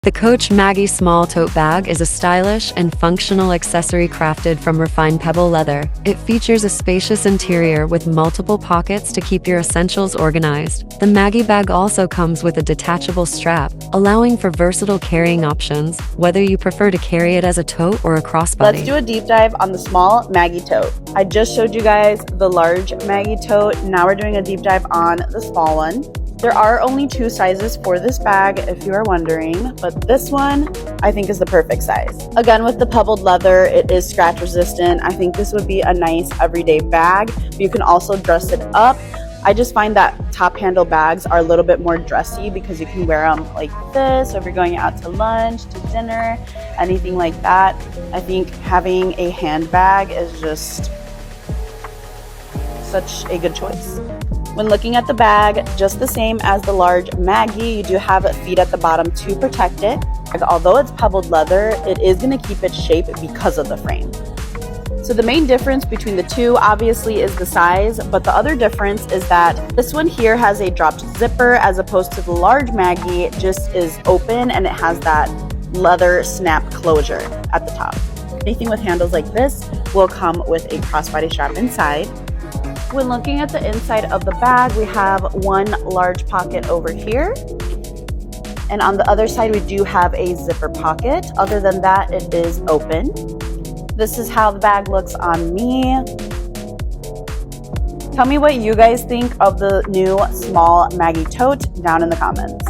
The Coach Maggie Small Tote Bag is a stylish and functional accessory crafted from refined pebble leather. It features a spacious interior with multiple pockets to keep your essentials organized. The Maggie bag also comes with a detachable strap, allowing for versatile carrying options, whether you prefer to carry it as a tote or a crossbody. Let's do a deep dive on the small Maggie tote. I just showed you guys the large Maggie tote. Now we're doing a deep dive on the small one. There are only 2 sizes for this bag, if you are wondering, but this one I think is the perfect size. Again, with the pebbled leather, it is scratch resistant. I think this would be a nice everyday bag, but you can also dress it up. I just find that top handle bags are a little bit more dressy because you can wear them like this, or if you're going out to lunch, to dinner, anything like that. I think having a handbag is just such a good choice. When looking at the bag, just the same as the large Maggie, you do have feet at the bottom to protect it. Although it's pebbled leather, it is going to keep its shape because of the frame. So the main difference between the two obviously is the size, but the other difference is that this one here has a dropped zipper as opposed to the large Maggie just is open and it has that leather snap closure at the top. Anything with handles like this will come with a crossbody strap inside. When looking at the inside of the bag, we have one large pocket over here. And on the other side, we do have a zipper pocket. Other than that, it is open. This is how the bag looks on me. Tell me what you guys think of the new small Maggie tote down in the comments.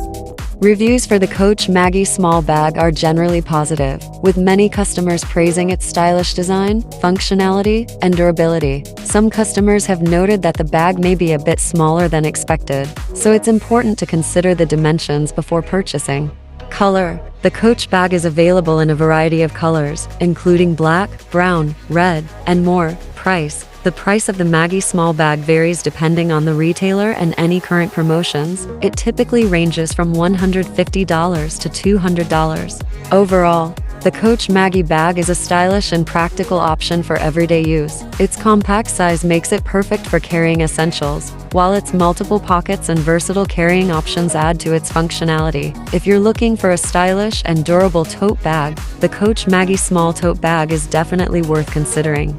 Reviews for the Coach Maggie Small Bag are generally positive, with many customers praising its stylish design, functionality, and durability. Some customers have noted that the bag may be a bit smaller than expected, so it's important to consider the dimensions before purchasing. Color. The Coach bag is available in a variety of colors, including black, brown, red, and more. Price. The price of the Maggie Small Bag varies depending on the retailer and any current promotions. It typically ranges from $150 to $200. Overall, the Coach Maggie bag is a stylish and practical option for everyday use. Its compact size makes it perfect for carrying essentials, while its multiple pockets and versatile carrying options add to its functionality. If you're looking for a stylish and durable tote bag, the Coach Maggie Small Tote Bag is definitely worth considering.